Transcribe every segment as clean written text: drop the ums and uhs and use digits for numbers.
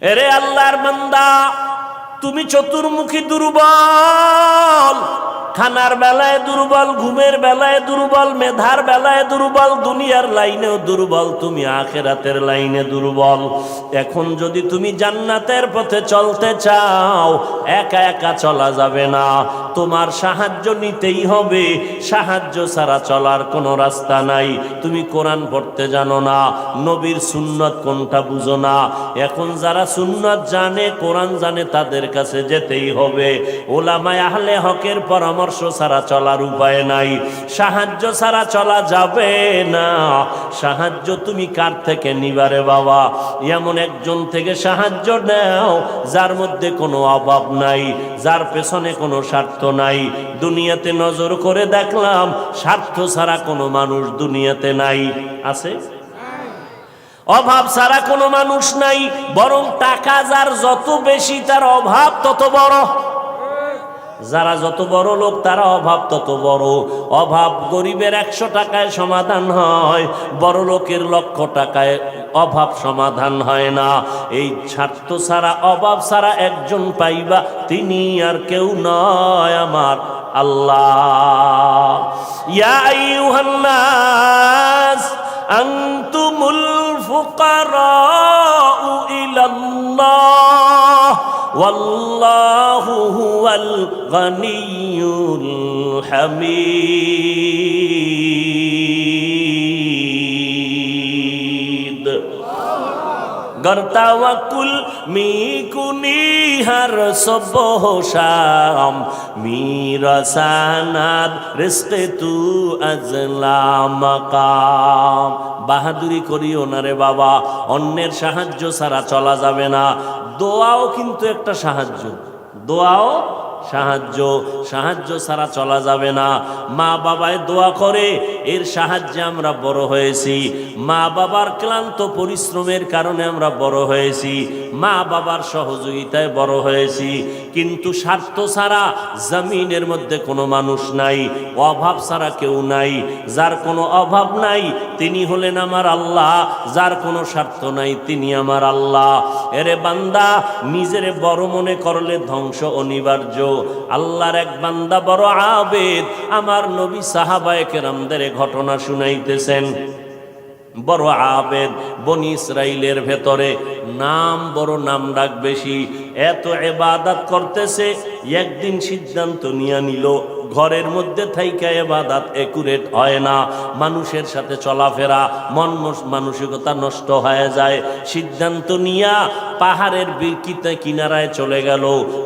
এরে আল্লাহর বান্দা, তুমি চতুর্মুখী দুর্বল, খানার বেলায় দুর্বল, ঘুমের বেলায় দুর্বল, মেধার বেলায় দুর্বল, দুনিয়ার লাইনেও দুর্বল, তুমি আখিরাতের লাইনে দুর্বল। এখন যদি তুমি জান্নাতের পথে চলতে চাও, একা একা চলা যাবে না, তোমার সাহায্য নিতেই হবে। সাহায্য ছাড়া চলার কোনো রাস্তা নাই। তুমি কোরআন পড়তে জানো না, নবীর সুন্নত কোনটা বুঝো না। এখন যারা সুন্নত জানে, কোরআন জানে, তাদের কাছে যেতেই হবে। ওলামায়ে আহলে হকের পরামর্শ ছাড়া চলার উপায় নাই। সাহায্য ছাড়া চলা যাবে না। সাহায্য তুমি কার থেকে নিবারে বাবা? এমন একজন থেকে সাহায্য নাও যার মধ্যে কোনো অভাব নাই, যার পেছনে কোনো স্বার্থ নাই। দুনিয়াতে নজর করে দেখলাম স্বার্থ ছাড়া কোনো মানুষ দুনিয়াতে নাই। আছে? অভাব ছাড়া কোনো মানুষ নাই। বরং টাকা যার যত বেশি, তার অভাব তত বড়। যারা যত বড় লোক, তারা অভাব তত বড়। অভাব গরিবের 100 টাকায় সমাধান হয়, বড় লোকের 1,00,000 টাকায় অভাব সমাধান হয় না। এই স্বার্থ ছাড়া, অভাব ছাড়া একজন পাইবা, তিনি আর কেউ নয়, আমার আল্লাহ। ইয়া আইয়ুহান নাস আনতুমুল ফুকারাউ ইলাল্লাহ ওয়াল্লাহু হুয়াল গনিয়্যুল হামিদ। गर तवक्कुल मी कुनी हर सुबह शाम, मेरा सनद रिज़्क़ तू अज़ला मकाम। বাহাদুরি করিও না রে বাবা, অন্যের সাহায্য ছাড়া চলা যাবে না। দোয়াও কিন্তু একটা সাহায্য, দোয়াও সাহায্য। সাহায্য ছাড়া চলা যাবে না। মা বাবায় দোয়া করে, এর সাহায্যে আমরা বড় হয়েছি। মা বাবার ক্লান্ত পরিশ্রমের কারণে আমরা বড় হয়েছি, মা বাবার সহযোগিতায় বড় হয়েছি। কিন্তু স্বার্থ ছাড়া জমিনের মধ্যে কোনো মানুষ নাই, অভাব ছাড়া কেউ নাই। যার কোনো অভাব নাই তিনি হলেন আমার আল্লাহ, যার কোনো স্বার্থ নাই তিনি আমার আল্লাহ। এরে বান্দা, নিজেরে বড় মনে করলে ধ্বংস অনিবার্য। আল্লাহর এক বান্দা বড় আবেদ, আমার নবী সাহাবায়ে কেরামদের ঘটনা শুনাইতেছেন। বড় আবেদ, বনি ইসরাইলের ভেতরে নাম বড়, নাম ডাক বেশি, এত ইবাদত করতেছে। একদিন সিদ্ধান্ত নিয়ে নিল, ঘরের মধ্যে থাইকা ইবাদত একুরেট হয় না, মানুষের সাথে চলাফেরা, মানসিকতা নষ্ট হয়ে যায়। সিদ্ধান্ত নিয়া পাহাড়ের কিনারায় চলে গেল।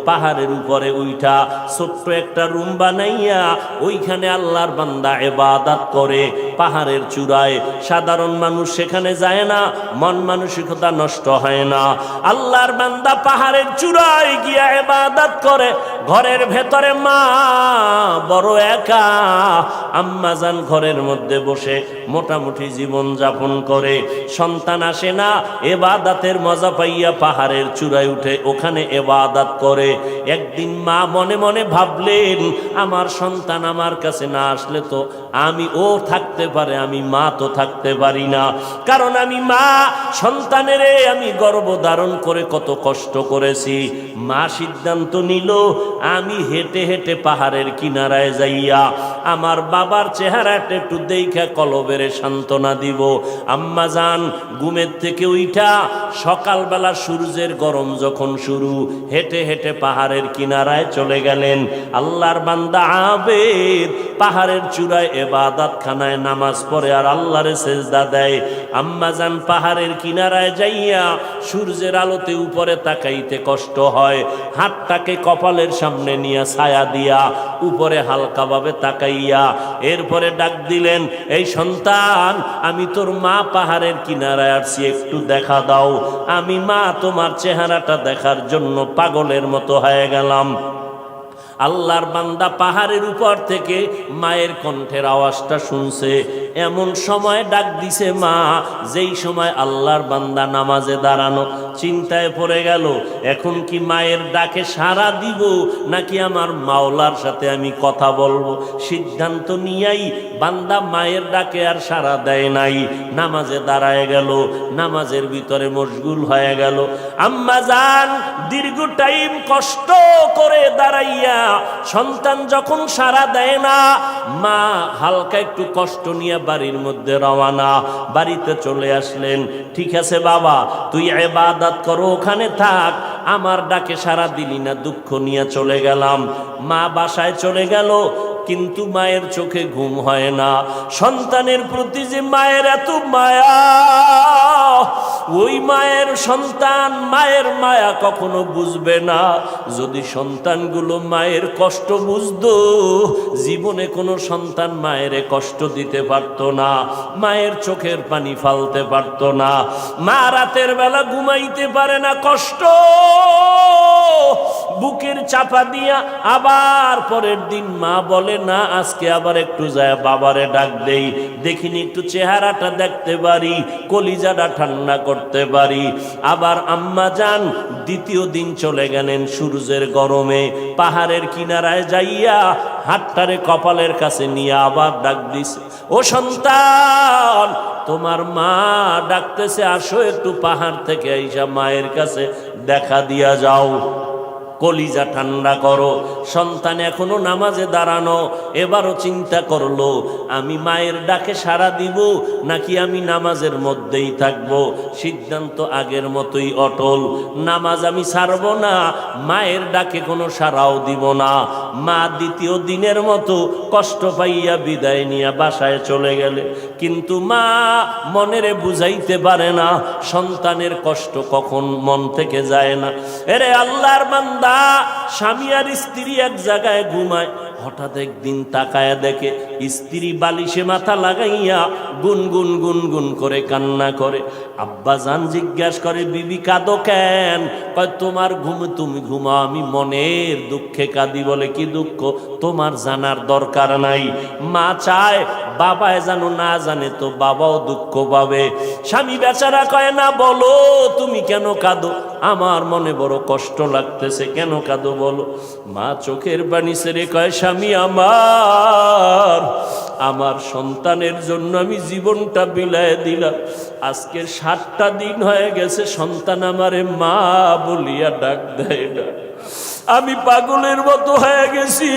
পাহাড়ের উপরে উঠা ছোট্ট একটা রুম বানাইয়া ওইখানে আল্লাহর বান্দা ইবাদত করে। পাহাড়ের চূড়ায় সাধারণ মানুষ সেখানে যায় না, মন মানসিকতা নষ্ট হয় না। আল্লাহর বান্দা পাহাড়ের চূড়ায় গিয়া ইবাদত করে। ঘরের ভেতরে মা বড় একা, আম্মা জান ঘরের মধ্যে বসে মোটামুটি জীবন যাপন করে। সন্তান আসে না, ইবাদতের মজা পাইয়া পাহাড়ের চূড়ায় উঠে ওখানে ইবাদত করে। একদিন মা মনে মনে ভাবলেন, আমার সন্তান আমার কাছে না আসলে তো আমি ও থাকতে পারে, আমি মা তো থাকতে পারি না। কারণ আমি মা, সন্তানের আমি গর্ভধারণ করে কত কষ্ট করেছি। মা সিদ্ধান্ত নিল, আমি হেঁটে হেঁটে পাহাড়ের কিনারায় যাইয়া আমার বাবার চেহারাটা একটু দেখা কলবেরে সান্ত্বনা দিব। আম্মা জান ঘুমের থেকে উঠা সকালবেলা সূর্যের গরম যখন শুরু, হেঁটে হেঁটে পাহাড়ের কিনারায় চলে গেলেন। আল্লাহর বান্দা আবেদ পাহাড়ের চূড়ায় ইবাদত খানায় নামাজ পড়ে আর আল্লাহরে সেজদা দেয়। আম্মা জান পাহাড়ের কিনারায় যাইয়া সূর্যের আলোতে উপরে তাকাইতে কষ্ট হয়, হাতটাকে কপালের সামনে নিয়ে ছায়া দিয়া উপরে হালকাভাবে তাকাইয়া এরপরে ডাক দিলেন, এই সন্তান, আমি তোর মা পাহাড়ের কিনারায় আসছি, একটু দেখা দাও। আমি মা তোমার চেহারাটা দেখার জন্য পাগলের মতো হয়ে গেলাম। আল্লাহর বান্দা পাহাড়ের উপর থেকে মায়ের কণ্ঠের আওয়াজটা শুনছে। এমন সময় ডাক দিছে মা, যেই সময় আল্লাহর বান্দা নামাজে দাঁড়ানো। চিন্তায় পড়ে গেল, এখন কি মায়ের ডাকে সাড়া দিব নাকি আমার মাওলার সাথে আমি কথা বলবো। সিদ্ধান্ত নিয়েই বান্দা মায়ের ডাকে আর সাড়া দেয় নাই, নামাজে দাঁড়ায় গেল, নামাজের ভিতরে মশগুল হয়ে গেল। আম্মা জান দীর্ঘ টাইম কষ্ট করে দাঁড়াইয়া সন্তান যখন সাড়া দেয় না, মা হালকা একটু কষ্ট নিয়ে বাড়ির মধ্যে রওয়ানা। বাড়িতে চলে আসলেন, ঠিক আছে বাবা তুই ইবাদত করো, ওখানে থাক, আমার ডাকে সাড়া দিলি না, দুঃখ নিয়ে চলে গেলাম। মা বাসায় চলে গেল, কিন্তু মায়ের চোখে ঘুম হয় না। সন্তানের প্রতি যে মায়ের এত মায়া, ওই মায়ের সন্তান মায়ের মায়া কখনো বুঝবে না। যদি সন্তানগুলো মায়ের কষ্ট বুঝতো, জীবনে কোনো সন্তান মায়ের কষ্ট দিতে পারত না, মায়ের চোখের পানি ফালতে পারত না। মা রাতের বেলা ঘুমাইতে পারে না, কষ্ট বুকের চাপা দিয়া। আবার পরের দিন মা বলে না, আজকে আবার একটু যায় বাবারে ডাক দেই, দেখিনি একটু চেহারাটা দেখতে পারি, কলিজাটা ঠান্ডা করতে পারি। আবার আম্মা যান দ্বিতীয় দিন চলে গেলেন সূর্যের গরমে, পাহাড়ের কিনারায় যাইয়া হাতটারে কপালের কাছে নিয়ে আবার ডাক দিছে, ও সন্তান তোমার মা ডাকতেছে, আসো একটু পাহাড় থেকে আইসা মায়ের কাছে দেখা দিয়া যাও, কলিজা ঠান্ডা করো। সন্তান এখনো নামাজে দাঁড়ানো, এবারও চিন্তা করলো আমি মায়ের ডাকে সাড়া দিব নাকি আমি নামাজের মধ্যেই থাকব। সিদ্ধান্ত আগের মতোই অটল, নামাজ আমি ছাড়ব না, মায়ের ডাকে কোনো সাড়াও দিব না। মা দ্বিতীয় দিনের মতো কষ্ট পাইয়া বিদায় নিয়ে বাসায় চলে গেলে, কিন্তু মা মনেরে বুঝাইতে পারে না সন্তানের কষ্ট কখন মন থেকে যায় না। এরে আল্লাহর বান্দা, স্বামী আর স্ত্রী এক জায়গায় ঘুমায়, হঠাৎ একদিন তাকায় দেখে স্ত্রী বালিশে মাথা লাগাইয়া গুনগুন গুনগুন করে কান্না করে। আব্বা জান জিজ্ঞাসা করে, বিবি কাঁদো কেন? কয় তোমার ঘুম তুমি ঘুমাও, আমি মনের দুঃখে কাঁদি। বলে কি দুঃখ? তোমার জানার দরকার নাই। মা চায় বাবায় জানো, না জানে তো বাবাও দুঃখ পাবে। স্বামী বেচারা কয় না, বলো তুমি কেন কাঁদো? আমার মনে বড় কষ্ট লাগতেছে। কেন কাঁদো বলো? মা চোখের পানি ছেড়ে কয়, স্বামী আমার সন্তানের জন্য আমি জীবনটা বিলায় দিলাম। আজকে 7টা দিন হয়ে গেছে সন্তান আমারে মা বলিয়া ডাক দেয় না। আমি পাগলের মতো হয়ে গেছি।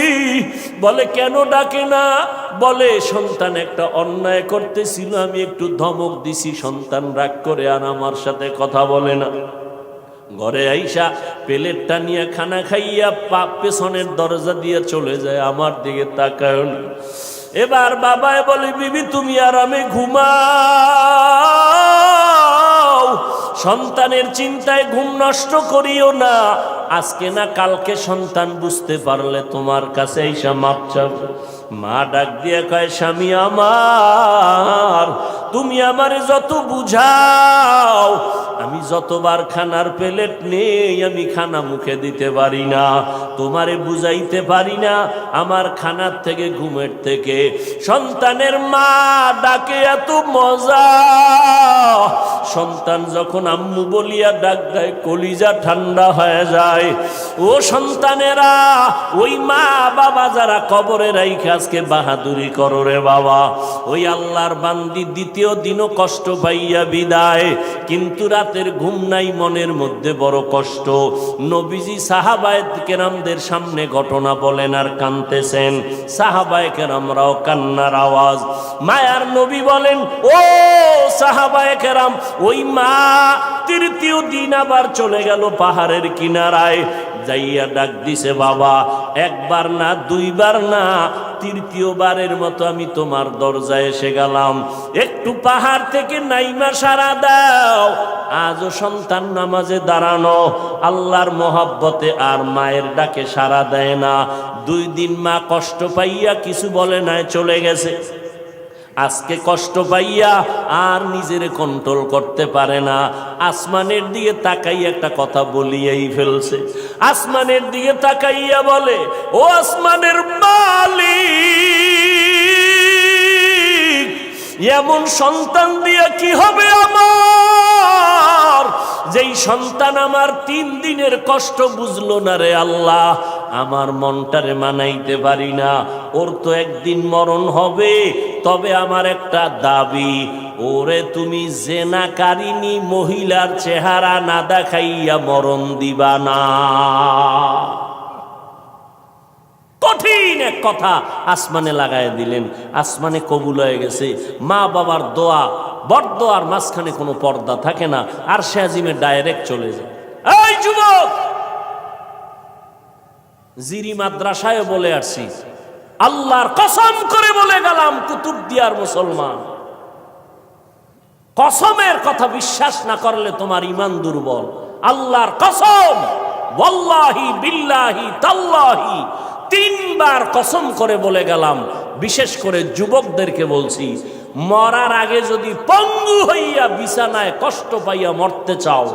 বলে কেন ডাকে না? বলে সন্তান একটা অন্যায় করতেছিল, আমি একটু ধমক দিছি, সন্তান রাগ করে আর আমার সাথে কথা বলে না। ঘরে আইসা প্লেটটা নিয়ে খানা খাইয়া পেছনের দরজা দিয়ে চলে যায়, আমার দিকে তাকায় না। এবার বাবায় বলে, বিবি তুমি আরামে ঘুমাও, সন্তানের চিন্তায় ঘুম নষ্ট করিও না। আজকে না কালকে সন্তান বুঝতে পারলে তোমার কাছে আইসা মাপ চাবে। মা ডাক দিয়ে কয়, স্বামী আমার, তুমি আমারে যত বুঝাও, আমি যতবার খানার প্লেট নেই আমি খানা মুখে দিতে পারি না, তোমারে বুঝাইতে পারি না। আমার খানার থেকে ঘুমের থেকে সন্তানের মা ডাকে এত মজা। সন্তান যখন আম্মু বলিয়া ডাক দেয়, কলিজা ঠান্ডা হয়ে যায়। ও সন্তানেরা, ওই মা বাবা যারা কবরে রাইখা আজকে বাহাদুরি করো রে বাবা, ওই আল্লাহর বান্দি দ্বিতীয় দিনও কষ্ট পাইয়া বিদায়, কিন্তু রাতের ঘুম নাই, মনের মধ্যে বড় কষ্ট। নবীজি সাহাবায়ে কেরামদের সামনে ঘটনা বলেন আর কাঁদতেছেন। সাহাবায়ে কেরামরাও কান্নার আওয়াজ। মায়ার নবী বলেন, ও সাহাবায়ে কেরাম, ওই মা তৃতীয় দিন আবার চলে গেল পাহাড়ের কিনারায়, যাইয়া ডাক দিছে, বাবা একবার না দুইবার না, তৃতীয়বারের মতো আমি তোমার দরজায় এসে গেলাম, একটু পাহাড় থেকে নাইমা সারা দাও। আজও সন্তান নামাজে দাঁড়ানো, আল্লাহর মহব্বতে আর মায়ের ডাকে সারা দেয় না। 2 দিন মা কষ্ট পাইয়া কিছু বলে নাই, চলে গেছে। আজকে কষ্ট পাইয়া আর নিজের কন্ট্রোল করতে পারে না। আসমানের দিকে তাকাইয়া একটা কথা বলিয়াই ফেলছে। আসমানের দিকে তাকাইয়া বলে, ও আসমানের মালিক, এমন সন্তান দিয়ে কি হবে আমার, যেই সন্তান আমার 3 দিনের কষ্ট বুঝলো না রে আল্লাহ, আমার মনটারে মানাইতে পারি না। ওর তো একদিন মরণ হবে, তবে আমার একটা দাবি, ওরে তুমি জেনাকারিনী মহিলার চেহারা না দেখাইয়া মরণ দিবা না। কঠিন এক কথা আসমানে লাগায় দিলেন, আসমানে কবুল হয়ে গেছে। মা বাবার দোয়া, বরদোয়ার মাঝখানে কোনো পর্দা থাকে না, আর সে আজিমে ডাইরেক্ট চলে যায়। এই যুবক, জিরি মাদ্রাসায় বলে আসছি, আল্লাহর কসম করে বলে গেলাম, কুতুবদিয়ার মুসলমান, কসমের কথা বিশ্বাস না করলে তোমার ঈমান দুর্বল। আল্লাহর কসম, ওয়াল্লাহি বিল্লাহি তাল্লাহি, 3 বার কসম করে বলে গেলাম। বিশেষ করে যুবকদেরকে বলছি, মরার আগে যদি পঙ্গু হইয়া বিছানায় কষ্ট পাইয়া মরতে চাও,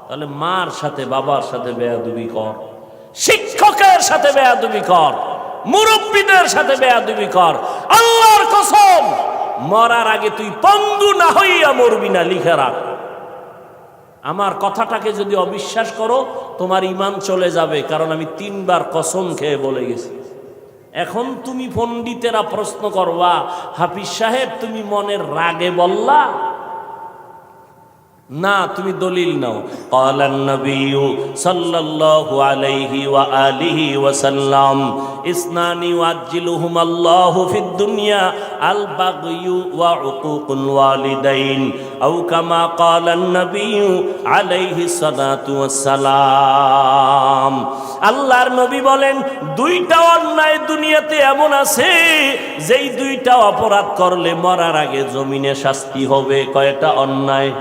তাহলে মার সাথে বাবার সাথে বেয়াদবি কর, শিক্ষকের সাথে বেয়াদবি কর, মুরব্বীদের সাথে বেয়াদবি কর। আল্লাহর কসম, মরার আগে তুই পঙ্গু না হইয়া মরবি না, লিখে রাখ। আমার কথাটাকে যদি অবিশ্বাস করো, তোমার ঈমান চলে যাবে, কারণ আমি 3 বার কসম খেয়ে বলে গেছি। এখন তুমি পণ্ডিতেরা প্রশ্ন করবা, হাফিজ সাহেব তুমি মনের রাগে বললা না, তুমি দলিল নাও। ক্বালান নবিয়্যু সাল্লাল্লাহু আলাইহি ওয়া আলিহি ওয়া সাল্লাম, ইসনানি ওয়াজ্জিলুহুম আল্লাহু ফিদ দুনিয়া আল বাগয়ু ওয়া উকুকুল ওয়ালিদাইন, আও কামা ক্বালান নবিয়্যু আলাইহি সালাতু ওয়াস সালাম। আল্লাহর নবী বলেন, 2টা অন্যায় দুনিয়াতে এমন আছে, যেই 2টা অপরাধ করলে মরার আগে জমিনে শাস্তি হবে। কয়টা অন্যায়?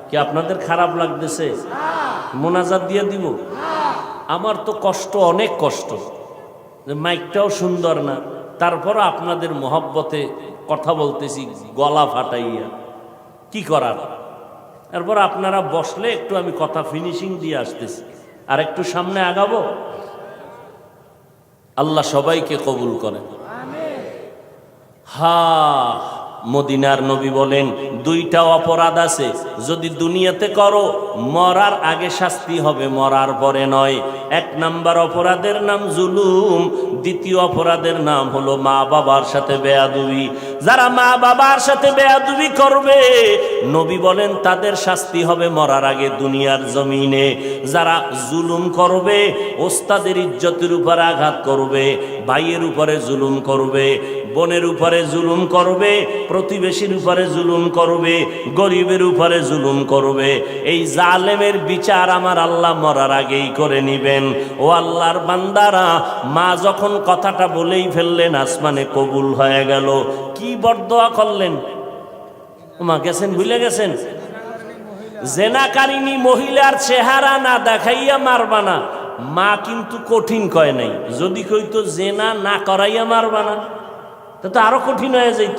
কি আপনাদের খারাপ লাগতেছে? মোনাজাত দিয়ে দিব? আমার তো কষ্ট, অনেক কষ্ট, মাইকটাও সুন্দর না, তারপর আপনাদের মহব্বতে কথা বলতেছি গলা ফাটাইয়া, কি করার। তারপর আপনারা বসলে একটু আমি কথা ফিনিশিং দিয়ে আসতেছি, আর একটু সামনে আগাবো। আল্লাহ সবাইকে কবুল করেন। মদিনার নবী বলেন, 2টা অপরাধ আছে, যদি দুনিয়াতে করো মরার আগে শাস্তি হবে, মরার পরে নয়। 1 নাম্বার অপরাধের নাম জুলুম, 2য় অপরাধের নাম হলো মা বাবার সাথে বেয়াদবি। যারা মা বাবার সাথে বেয়াদবি করবে, নবী বলেন তাদের শাস্তি হবে মরার আগে দুনিয়ার জমিনে। যারা জুলুম করবে, ওস্তাদের ইজ্জতের উপর আঘাত করবে, ভাইয়ের উপরে জুলুম করবে, বোনের উপরে জুলুম করবে, প্রতিবেশীর উপরে জুলুম করবে, গরিবের উপরে জুলুম করবে, এই জালেমের বিচার আমার আল্লাহ মরার আগেই করে নিবেন। ও আল্লাহর বান্দারা, মা যখন কথাটা বলেই ফেললেন, আসমানে কবুল হয়ে গেল। কি বরদোয়া করলেন? মা গেছেন, ভুলে গেছেন? জেনাকারিনী মহিলার চেহারা না দেখাইয়া মারবা না। মা কিন্তু কঠিন কয় নাই, যদি কইতো জেনা না করাইয়া মারবা না, তা আরো কঠিন হয়ে যাইত।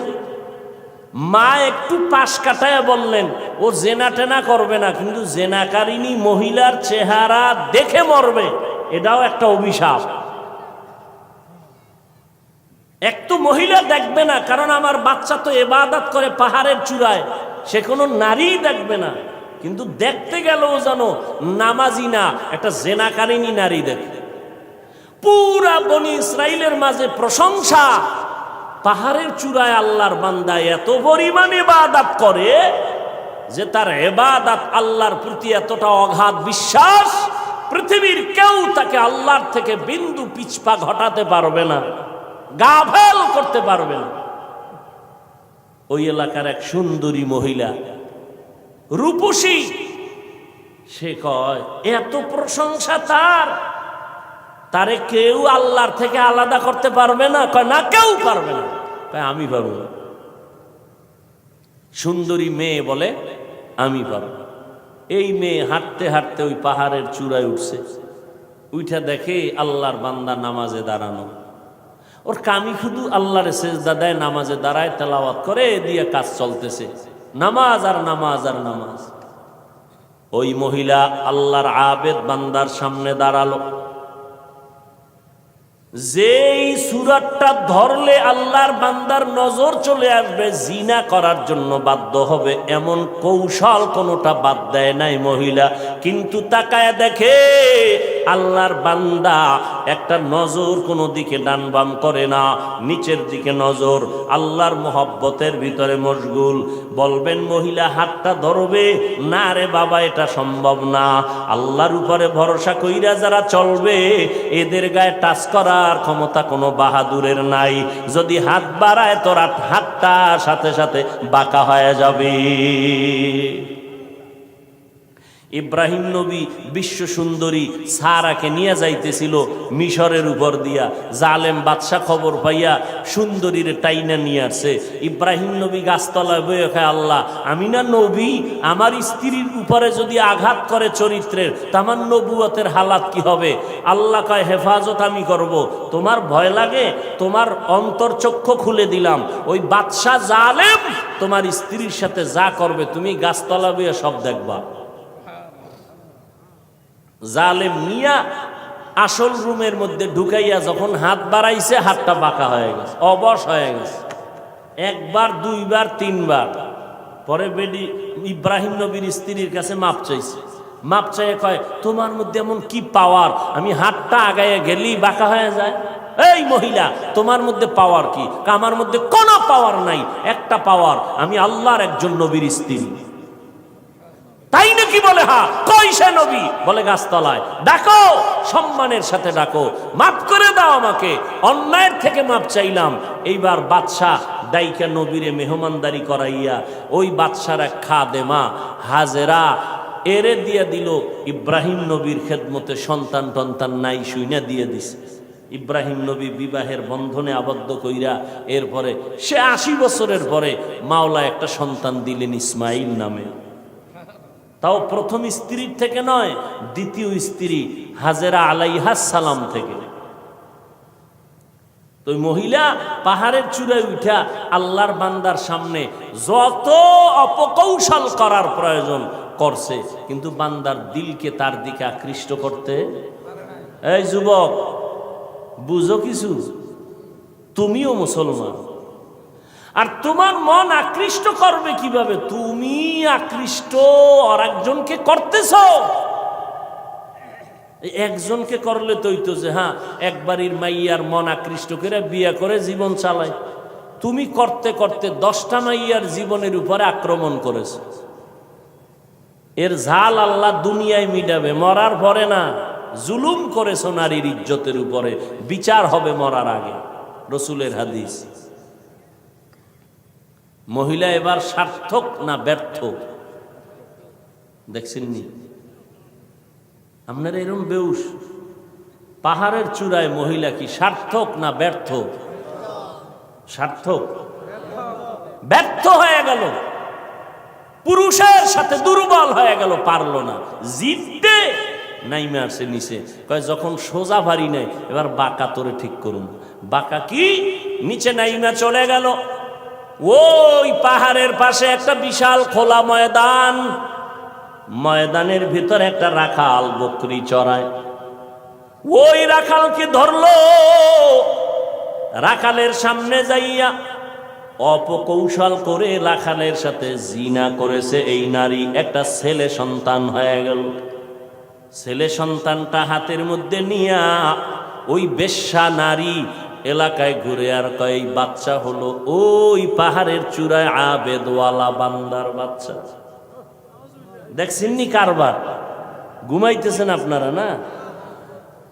মা একটু পাশ কাটায় বললেন, ও জেনা টেনা করবে না, কিন্তু জেনাকারিনী মহিলার চেহারা দেখে মরবে, এটাও একটা অভিশাপ। এক তো মহিলা দেখবে না, কারণ আমার বাচ্চা তো ইবাদত করে পাহাড়ের চূড়ায়, সে কোনো নারী দেখবে না, কিন্তু দেখতে গেলেও যেন নামাজি না, একটা জেনাকারিনী নারী দেখবে। পুরা বনি ইসরাইলের মাঝে প্রশংসা, পাহাড়ের চূড়ায় আল্লাহর বান্দা এত পরিমাণ ইবাদত করে যে তার ইবাদত আল্লাহর প্রতি এতটা অগাধ বিশ্বাস, পৃথিবীর কেউ তাকে আল্লাহর থেকে বিন্দু পিছপা ঘটাতে পারবে না, গাফেল করতে পারবে না। ওই এলাকার এক সুন্দরী মহিলা, রূপসী, সে কয় এত প্রশংসা তারে কেউ আল্লাহর থেকে আলাদা করতে পারবে না। কয় না, কেউ পারবে না। কয় আমি পারবো। সুন্দরী মেয়ে বলে আমি পারবো। এই মেয়ে হাঁটতে হাঁটতে ওই পাহাড়ের চূড়ায় উঠছে, উঠা দেখে আল্লাহর বান্দা নামাজে দাঁড়ানো। ওর কামি শুধু আল্লাহর সেজদা দেয়, নামাজে দাঁড়ায়, তেলাওয়াত করে, দিয়ে কাজ চলতেছে, নামাজ আর নামাজ আর নামাজ। ওই মহিলা আল্লাহর আবেদ বান্দার সামনে দাঁড়ালো, যেই সূরাটা ধরলে আল্লাহর বান্দার নজর চলে আসবে, জিনা করার জন্য বাধ্য হবে, এমন কৌশল কোনোটা বাদ দেয় নাই মহিলা। কিন্তু তাকায় দেখে আল্লাহর বান্দা একটা নজর কোনো দিকে ডান বাম করে না, নিচের দিকে নজর, আল্লাহর মোহব্বতের ভিতরে মশগুল। বলবেন মহিলা হাতটা ধরবে না, রে বাবা এটা সম্ভব না। আল্লাহর উপরে ভরসা কইরা যারা চলবে এদের গায়ে টাচ করার ক্ষমতা কোনো বাহাদুরের নাই। যদি হাত বাড়ায় তোর হাতটা সাথে সাথে বাঁকা হয়ে যাবে। ইব্রাহিম নবী বিশ্ব সুন্দরী সারাকে নিয়ে যাইতেছিল মিশরের উপর দিয়া। জালেম বাদশা খবর পাইয়া সুন্দরীর টাইনা নিয়ে আসছে। ইব্রাহিম নবী গাছতলায় বয়ে খায়, আল্লাহ আমি না নবী, আমার স্ত্রীর উপরে যদি আঘাত করে চরিত্রের, তা আমার নবুয়তের হালাত কি হবে? আল্লাহ কয় হেফাজত আমি করব, তোমার ভয় লাগে? তোমার অন্তর্চক্ষু খুলে দিলাম, ওই বাদশা জালেম তোমার স্ত্রীর সাথে যা করবে তুমি গাছতলা বয়ে সব দেখবা। জালেম মিয়া আসল রুমের মধ্যে ঢুকাইয়া যখন হাত বাড়াইছে, হাতটা বাঁকা হয়ে গেছে, অবশ হয়ে গেছে। একবার, দুইবার, তিনবার পরে বেডি ইব্রাহিম নবীর স্ত্রীর কাছে মাপ চাইছে। মাপ চাইয়ে কয়, তোমার মধ্যে এমন কি পাওয়ার, আমি হাতটা আগাইয়া গেলেই বাঁকা হয়ে যায়? এই মহিলা, তোমার মধ্যে পাওয়ার কি? আমার মধ্যে কোনো পাওয়ার নাই, একটা পাওয়ার, আমি আল্লাহর একজন নবীর স্ত্রী। তাই নাকি? বলে হা। কই সে নবী? বলে গাছতলায়। ডাকো, সম্মানের সাথে ডাকো, মাফ করে দাও আমাকে, অন্যায়ের থেকে মাপ চাইলাম। এইবার বাদশাহ ডাইকা নবীরে মেহমানদারি করাইয়া ওই বাদশার এক খাদেমা হাজেরা এরে দিয়ে দিল ইব্রাহিম নবীর খেদমতে। সন্তান টন্তান নাই, শুইনা দিয়ে দিছে। ইব্রাহিম নবী বিবাহের বন্ধনে আবদ্ধ কইরা এরপরে সে 80 বছরের পরে মাওলা একটা সন্তান দিলেন ইসমাইল নামে। তাও প্রথম স্ত্রীর থেকে নয়, দ্বিতীয় স্ত্রী হাজেরা আলাইহাস সালাম থেকে। তো মহিলা পাহাড়ের চূড়ায় উঠা আল্লাহর বান্দার সামনে যত অপকৌশল করার প্রয়োজন করছে, কিন্তু বান্দার দিলকে তার দিকে আকৃষ্ট করতে। এই যুবক, বুঝো কিছু, তুমিও মুসলমান, আর তোমার মন আকৃষ্ট করবে কিভাবে? তুমি আকৃষ্ট আর একজনকে করতেছ। একজনকে করলে তো হইতো যে হ্যাঁ একবারই মাইয়ার মন আকৃষ্ট করে বিয়ে করে জীবন চালায়। তুমি করতে করতে 10টা মাইয়ার জীবনের উপরে আক্রমণ করেছ। এর ঝাল আল্লাহ দুনিয়ায় মিটাবে, মরার পরে না। জুলুম করেছ নারীর ইজ্জতের উপরে, বিচার হবে মরার আগে, রসুলের হাদিস। মহিলা এবার সার্থক না ব্যর্থ দেখছেননি? আপনারা এরকম বেউস, পাহাড়ের চূড়ায় মহিলা কি সার্থক না ব্যর্থ? সার্থক। ব্যর্থ হয়ে গেল, পুরুষের সাথে দুর্বল হয়ে গেল, পারল না জিততে। নাইমে আসে নিচে, কয় যখন সোজা ভারী নেই, এবার বাঁকা তোরে ঠিক করুন। বাঁকা কি? নিচে নাইমা চলে গেল। ওই পাহাড়ের পাশে একটা বিশাল খোলা ময়দান, ময়দানের ভিতরে একটা রাখাল বকরি চড়ায়। ওই রাখালকে ধরলো, রাখালের সামনে যাইয়া অপকৌশল করে রাখালের সাথে জিনা করেছে এই নারী। একটা ছেলে সন্তান হয়ে গেল। ছেলে সন্তানটা হাতের মধ্যে নিয়া ওই বেশ্যা নারী এলাকায় ঘুরে আর কয় বাচ্চা হলো ওই পাহাড়ের চূড়ায় আবেদওয়ালা বান্দার বাচ্চা। দেখছেননি কারবার? ঘুমাইতেছেন আপনারা না?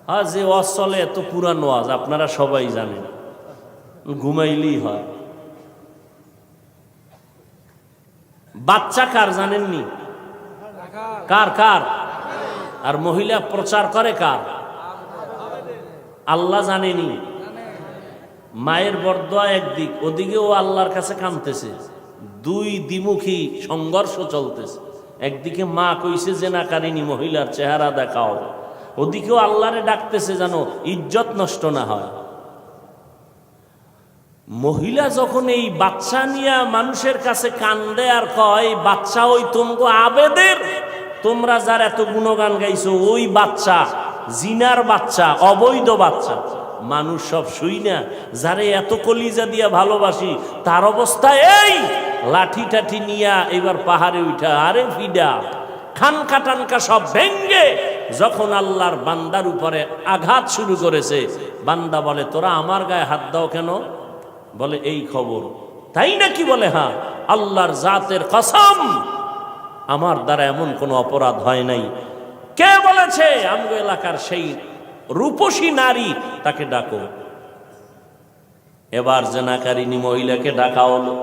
হ্যাঁ, যে ওয়াজ চলে এত পুরানো ওয়াজ আপনারা সবাই জানেন, ঘুমাইলেই হয়। বাচ্চা কার জানেননি? কার কার? আর মহিলা প্রচার করে কার? আল্লাহ জানেনি। মায়ের বরদোয়া একদিক, ওদিকেও আল্লাহর কাছে কাঁদতেছে। দুই দ্বিমুখী সংঘর্ষ চলতেছে। একদিকে মা কইছে জেনাকারিনী মহিলার চেহারা দেখাও, ওদিকেও আল্লাহরে ডাকতেছে যেন ইজ্জত নষ্ট না হয়। মহিলা যখন এই বাচ্চা নিয়ে মানুষের কাছে কান্দে আর কয় বাচ্চা ওই তোমগো আবেদের, তোমরা যার এত গুণগান গাইছো ওই বাচ্চা, জিনার বাচ্চা, অবৈধ বাচ্চা। মানুষ সব শুই না, যারে এত কলিজা দিয়া ভালোবাসি তার অবস্থা এই, লাঠি টাঠি নিয়া এবার পাহাড়ে উঠা, আরে ফিডা খানকা টানকা সব ভেঙ্গে যখন আল্লাহর বান্দার উপরে আঘাত শুরু করেছে, বান্দা বলে তোরা আমার গায়ে হাত দাও কেন? বলে এই খবর, তাই নাকি? বলে হ্যাঁ, আল্লাহর জাতের কসম আমার দ্বারা এমন কোনো অপরাধ হয় নাই। কে বলেছে? আমগো এলাকার সেই রূপসী নারী, তাকে ডাকো। এবার জেনাকারিনী মহিলাকে ডাকা হলো।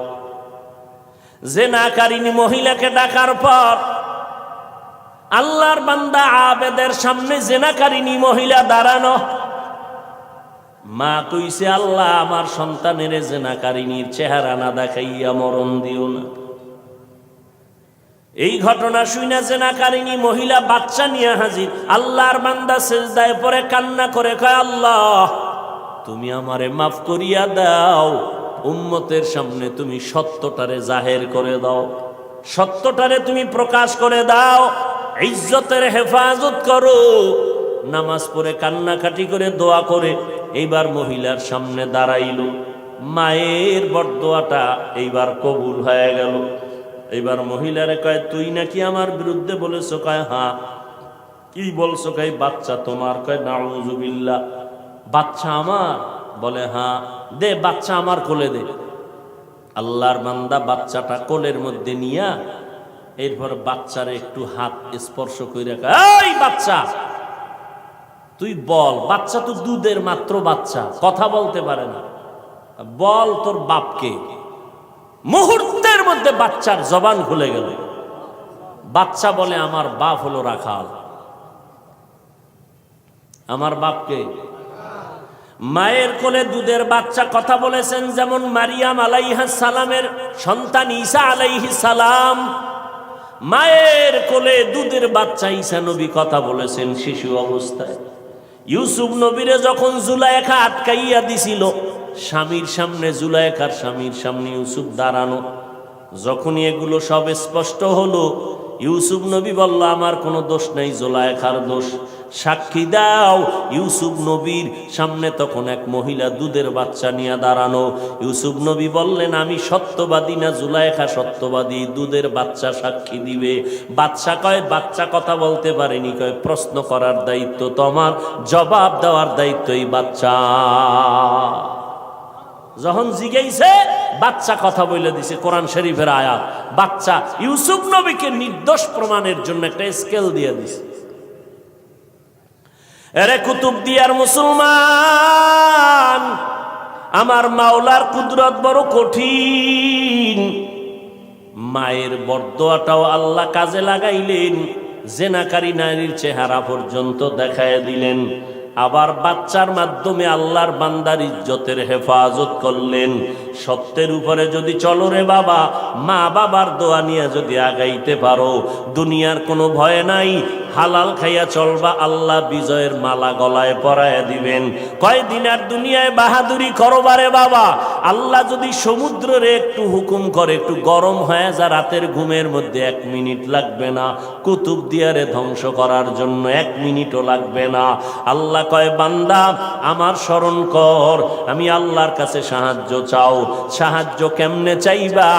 জেনাকারিনী মহিলাকে ডাকার পর আল্লাহর বান্দা আবেদের সামনে জেনাকারিনী মহিলা দাঁড়ানো। মা কইছে আল্লাহ আমার সন্তানের জেনাকারিনীর চেহারা না দেখাইয়া মরণ দিও না। এই ঘটনা শুনে জেনাকারিনী মহিলা বাচ্চা নিয়ে হাজির। আল্লাহর বান্দা সিজদায় পড়ে কান্না করে কয় আল্লাহ তুমি আমারে মাফ করিয়া দাও, উম্মতের সামনে তুমি সত্যটারে জাহের করে দাও, সত্যটারে তুমি প্রকাশ করে দাও, ইজ্জতের হেফাজত করো। নামাজ পড়ে কান্নাকাটি করে দোয়া করে এইবার মহিলার সামনে দাঁড়াইল। মায়ের বরদোয়াটা এইবার কবুল হয়ে গেল। এইবার মহিলারে কয় তুই নাকি আমার বিরুদ্ধে বলেছ? কয় হ্যাঁ। কি বলছো? কয় বাচ্চা তোমার। কয় নাউযুবিল্লাহ, বাচ্চা আমার? বলে হ্যাঁ। দে বাচ্চা আমার কোলে দে। আল্লাহর বান্দা বাচ্চাটা কোলের মধ্যে নিয়া এরপর বাচ্চারে একটু হাত স্পর্শ করে এই বাচ্চা তুই বল। বাচ্চা তো দুধের মাত্র বাচ্চা, কথা বলতে পারে না, বল তোর বাপকে। মুহূর্তের মধ্যে বাচ্চার জবান খুলে গেল। বাচ্চা বলে আমার বাপ হলো রাখাল। আমার বাপকে? মায়ের কোলে দুধের বাচ্চা কথা বলেছেন যেমন মারিয়াম আলাইহিস সালামের সন্তান ঈসা আলাইহিস সালাম। মায়ের কোলে দুধের বাচ্চা ঈসা নবী কথা বলেছেন শিশু অবস্থায়। ইউসুফ নবীরে যখন জুলাইখা আটকাইয়া দিছিল, স্বামীর সামনে জুলাইখার স্বামীর সামনে ইউসুফ দাঁড়ানো। যখনই এগুলো সব স্পষ্ট হলো, ইউসুফ নবী বলল আমার কোনো দোষ নেই, জুলাইখার দোষ, সাক্ষী দাও। ইউসুফ নবীর সামনে তখন এক মহিলা দুধের বাচ্চা নিয়ে দাঁড়ানো। ইউসুফ নবী বললেন আমি সত্যবাদী না জুলাইখা সত্যবাদী? দুধের বাচ্চা সাক্ষী দিবে। বাচ্চা কয় বাচ্চা কথা বলতে পারেনি। কয় প্রশ্ন করার দায়িত্ব তোমার, জবাব দেওয়ার দায়িত্ব এই বাচ্চা। যখন জিজ্ঞাসা বাচ্চা কথা বলে দিছে, কোরআন শরীফের আয়াত। বাচ্চা ইউসুফ নবীকে নির্দোষ প্রমাণের জন্য একটা স্কেল দিয়ে দিছে। এরে কুতুবদিয়ার মুসলমান, আমার মাওলার কুদরত বড় কঠিন। মায়ের বরদোয়াটাও আল্লাহ কাজে লাগাইলেন, জেনাকারী নারীর চেহারা পর্যন্ত দেখায় দিলেন। আবার বাচ্চার মাধ্যমে আল্লাহর বান্দার ইজ্জতের হেফাজত করলেন। সত্যের উপরে যদি চলো রে বাবা, মা বাবার দোয়া নিয়ে যদি আগাইতে পারো, দুনিয়ার কোনো ভয় নাই। হালাল খাইয়া চলবা, আল্লাহ বিজয়ের মালা গলায় পরায় দিবেন। কয়দিন আর দুনিয়ায় বাহাদুরি করবারে বাবা, আল্লাহ যদি সমুদ্রে একটু হুকুম করে একটু গরম হয়ে যা, রাতের ঘুমের মধ্যে 1 মিনিট লাগবে না। কুতুবদিয়ারে ধ্বংস করার জন্য 1 মিনিটও লাগবে না। আল্লাহ কয় বান্দা আমার স্মরণ কর, আমি আল্লাহর কাছে সাহায্য চাও। সাহায্য কেমনে চাইবা?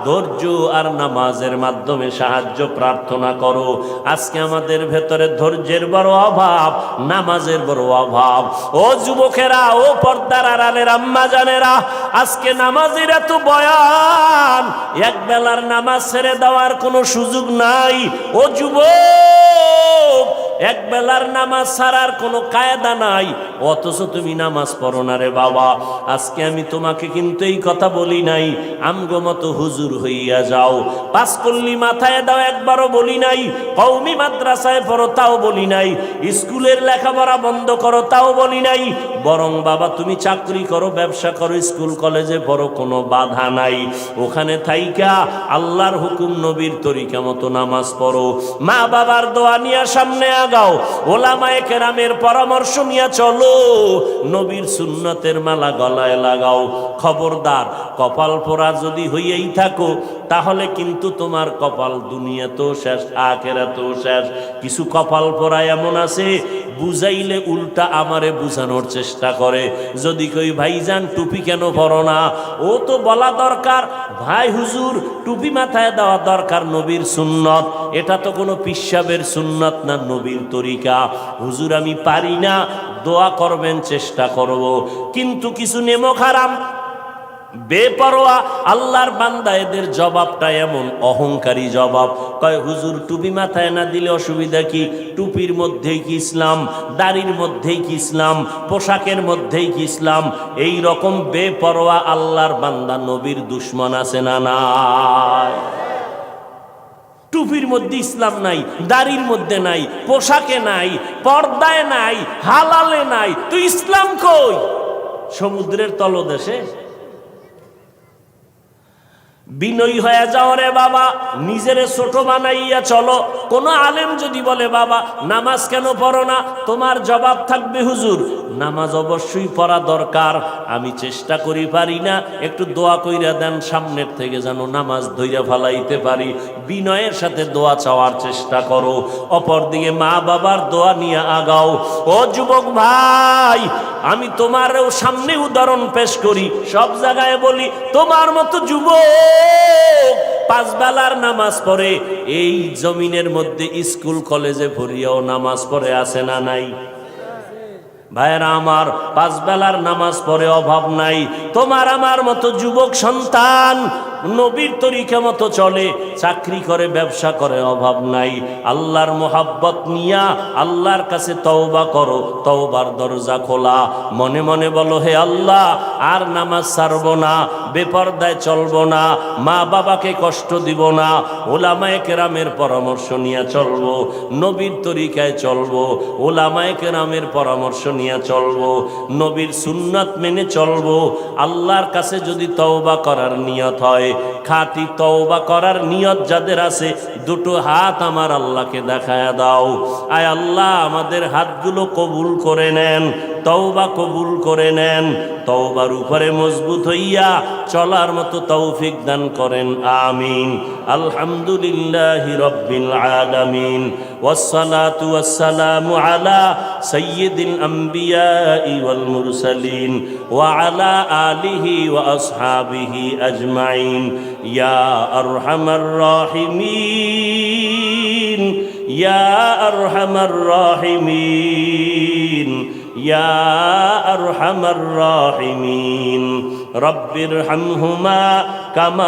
ধৈর্য আর নামাজের মাধ্যমে সাহায্য প্রার্থনা করো। আজকে আমাদের ভেতরে ধৈর্যের বড় অভাব, নামাজের বড় অভাব। ও যুবকেরা, ও পর্দার আড়ালের আম্মা জানেরা, আজকে নামাজের এত বয়ান, এক বেলার নামাজ ছেড়ে দেওয়ার কোনো সুযোগ নাই। ও যুবক, এক বেলার নামাজ ছাড়ার কোনো কায়দা নাই, অথচ তুমি নামাজ পড়ো না রে বাবা। আজকে আমি তোমাকে কিন্তু এই কথা বলি নাই আমগো মতো হুজুর হইয়া যাও, পাঁচকল্লি মাথায় দাও একবারও বলি নাই, কওমি মাদ্রাসায় পড়ো তাও বলি নাই, স্কুলের লেখাপড়া বন্ধ করো তাও বলি নাই। বরং বাবা তুমি চাকরি করো, ব্যবসা করো, স্কুল কলেজে পড়ো, কোনো বাধা নাই। ওখানে থাইকা আল্লাহর হুকুম নবীর তরিকা মতো নামাজ পড়ো। মা বাবার দোয়া নিয়ে সামনে আগাও, ওলামায়ে কেরামের পরামর্শ নিয়ে চলো, নবীর সুন্নতের মালা গলায় লাগাও। খবরদার, কপাল পোড়া যদি হইয়াই থাকো তাহলে কিন্তু তোমার কপাল দুনিয়াতেও শেষ, আখিরাতেও শেষ। কিছু কপাল পোড়া এমন আছে বুঝাইলে উল্টা আমারে বুঝানোর চেষ্টা করে। যদি কই ভাইজান টুপি কেন পরো না, ও তো বলা দরকার ভাই হুজুর টুপি মাথায় দেওয়া দরকার, নবীর সুন্নত, এটা তো কোনো পিসাবের সুন্নত না, নবীর তরিকা। হুজুর আমি পারি না, দোয়া করবেন, চেষ্টা করব। কিন্তু কিছু নেমক হারাম বেপরোয়া আল্লাহর বান্দা, এদের জবাবটা এমন অহংকারী জবাব। কয় হুজুর টুপি মাথায় না দিলে অসুবিধা কি? টুপির মধ্যেই কি ইসলাম? দাড়ির মধ্যেই কি ইসলাম? পোশাকের মধ্যেই কি ইসলাম? এই রকম বেপরোয়া আল্লাহর বান্দা নবীর দুশ্মন আছে না নাই? টুপির মধ্যে ইসলাম নাই, দাড়ির মধ্যে নাই, পোশাকে নাই, পর্দায় নাই, হালালে নাই, তো ইসলাম কই? সমুদ্রের তলদেশে? বিনয়ী হয়ে যাও রে বাবা, নিজেরে ছোট বানাইয়া চলো। কোন আলেম যদি বলে বাবা নামাজ কেন পড়ো না, তোমার জবাব থাকবে হুজুর নামাজ অবশ্যই পড়া দরকার, আমি চেষ্টা করি পারি না, একটু দোয়া কইরা দেন সামনের থেকে যেন নামাজ ধইরা ফালাইতে পারি। বিনয়ের সাথে দোয়া চাওয়ার চেষ্টা করো, অপরদিকে মা বাবার দোয়া নিয়ে আগাও। ও যুবক ভাই, আমি তোমারও সামনে উদাহরণ পেশ করি, সব জায়গায় বলি তোমার মতো যুবক পাঁচ বেলার নামাজ পড়ে, এই জমিনের মধ্যে স্কুল কলেজে পড়িয়াও নামাজ পড়ে আছে না নাই? ভাইরা আমার, পাঁচ বেলার নামাজ পড়ে অভাব নাই। তোমার আমার মতো যুবক সন্তান নবীর তরিকা মতো চলে, চাকরি করে, ব্যবসা করে, অভাব নাই। আল্লাহর মোহাব্বত নিয়া আল্লাহর কাছে তওবা করো, তওবার দরজা খোলা। মনে মনে বলো হে আল্লাহ আর নামাজ ছাড়বো না, বেপরদায় চলবো না, মা বাবাকে কষ্ট দিব না, ওলামায়ে কেরামের পরামর্শ নিয়ে চলবো, নবীর তরিকায় চলবো, ওলামায়ে কেরামের পরামর্শ নিয়ে চলবো, নবীর সুন্নাত মেনে চলবো। আল্লাহর কাছে যদি তওবা করার নিয়ত হয়, খাঁটি তওবা করার নিয়ত যাদের আছে, দুটো হাত আমার আল্লাহকে দেখায়া দাও। আয় আল্লাহ আমাদের হাতগুলো কবুল করে নেন, তওবা কবুল করে নেন, তওবার উপরে মজবুত হইয়া চলার মতো তৌফিক দান করেন, আমিন। আলহামদুলিল্লাহি রাব্বিল আলামিন, ওয়াসসালাতু ওয়াসসালামু আলা সাইয়্যিদিল আমবিয়াই ওয়াল মুরসালিন ওয়া আলা আলিহি ওয়া আসহাবিহি আজমাইন। ইয়া আরহামার রাহিমিন, ইয়া আরহামার রাহিমিন, ইয়া আরহামার রাহিমিন। রব্বিরহামহুমা কামা